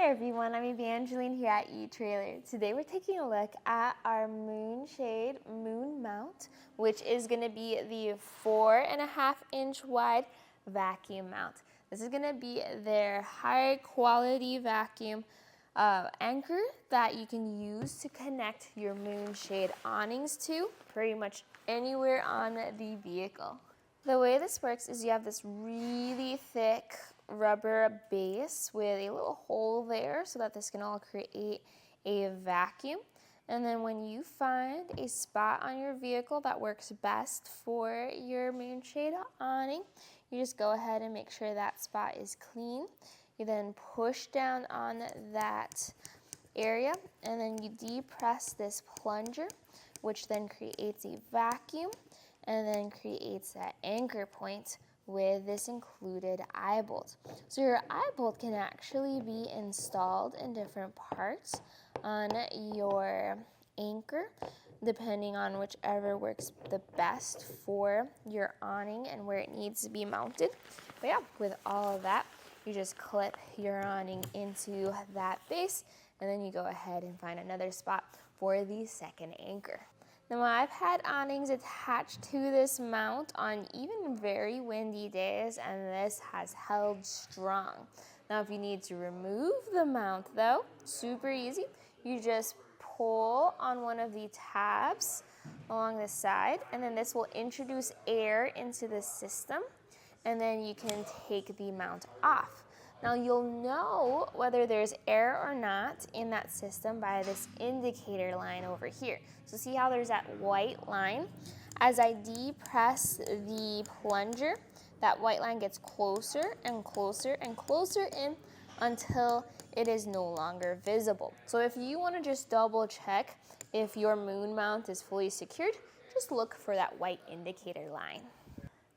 Hey everyone, I'm Evangeline here at etrailer. Today we're taking a look at our MoonShade MoonMount, which is going to be the 4.5-inch wide vacuum mount. This is going to be their high quality vacuum anchor that you can use to connect your MoonShade awnings to pretty much anywhere on the vehicle. The way this works is you have this really thick rubber base with a little hole there so that this can all create a vacuum. And then when you find a spot on your vehicle that works best for your MoonShade awning, you just go ahead and make sure that spot is clean. You then push down on that area and then you depress this plunger, which then creates a vacuum and then creates that anchor point with this included eye bolt. So your eye bolt can actually be installed in different parts on your anchor, depending on whichever works the best for your awning and where it needs to be mounted. But yeah, with all of that, you just clip your awning into that base, and then you go ahead and find another spot for the second anchor. Now I've had awnings attached to this mount on even very windy days, and this has held strong. Now if you need to remove the mount though, super easy. You just pull on one of the tabs along the side, and then this will introduce air into the system, and then you can take the mount off. Now you'll know whether there's air or not in that system by this indicator line over here. So see how there's that white line? As I depress the plunger, that white line gets closer and closer and closer in until it is no longer visible. So if you want to just double check if your moon mount is fully secured, just look for that white indicator line.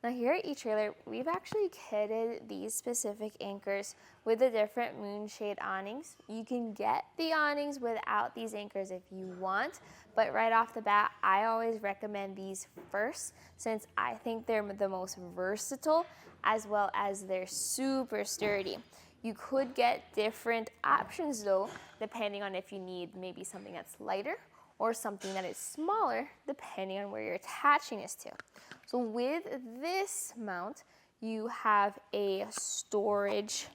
Now here at etrailer, we've actually kitted these specific anchors with the different MoonShade awnings. You can get the awnings without these anchors if you want, but right off the bat, I always recommend these first since I think they're the most versatile as well as they're super sturdy. You could get different options though, depending on if you need maybe something that's lighter or something that is smaller, depending on where you're attaching this to. So with this mount, you have a storage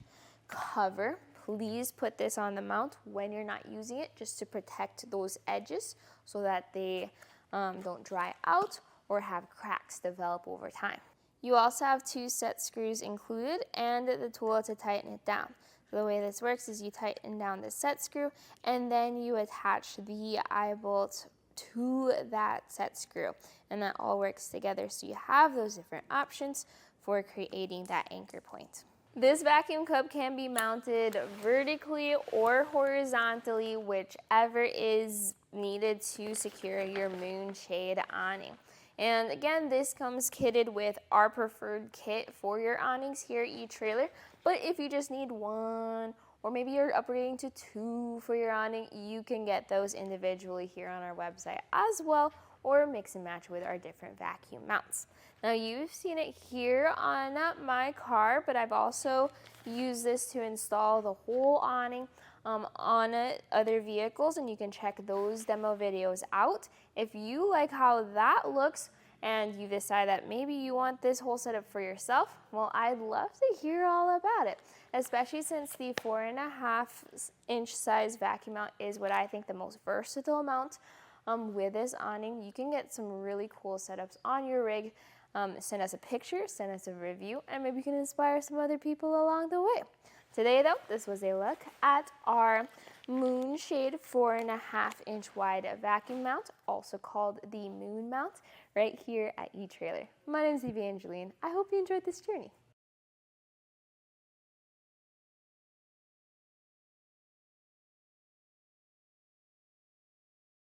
cover. Please put this on the mount when you're not using it, just to protect those edges so that they don't dry out or have cracks develop over time. You also have 2 set screws included and the tool to tighten it down. So the way this works is you tighten down the set screw and then you attach the eye bolt to that set screw, and that all works together so you have those different options for creating that anchor point. This vacuum cup can be mounted vertically or horizontally, whichever is needed to secure your MoonShade awning. And again, this comes kitted with our preferred kit for your awnings here at etrailer, but if you just need 1 or maybe you're upgrading to 2 for your awning, you can get those individually here on our website as well, or mix and match with our different vacuum mounts. Now you've seen it here on my car, but I've also used this to install the whole awning on other vehicles, and you can check those demo videos out. If you like how that looks and you decide that maybe you want this whole setup for yourself, well, I'd love to hear all about it, especially since the 4.5-inch size vacuum mount is what I think the most versatile mount. With this awning, you can get some really cool setups on your rig. Send us a picture, send us a review, and maybe you can inspire some other people along the way. Today though, this was a look at our MoonShade 4.5-inch wide vacuum mount, also called the Moon Mount, right here at etrailer. My name is Evangeline. I hope you enjoyed this journey.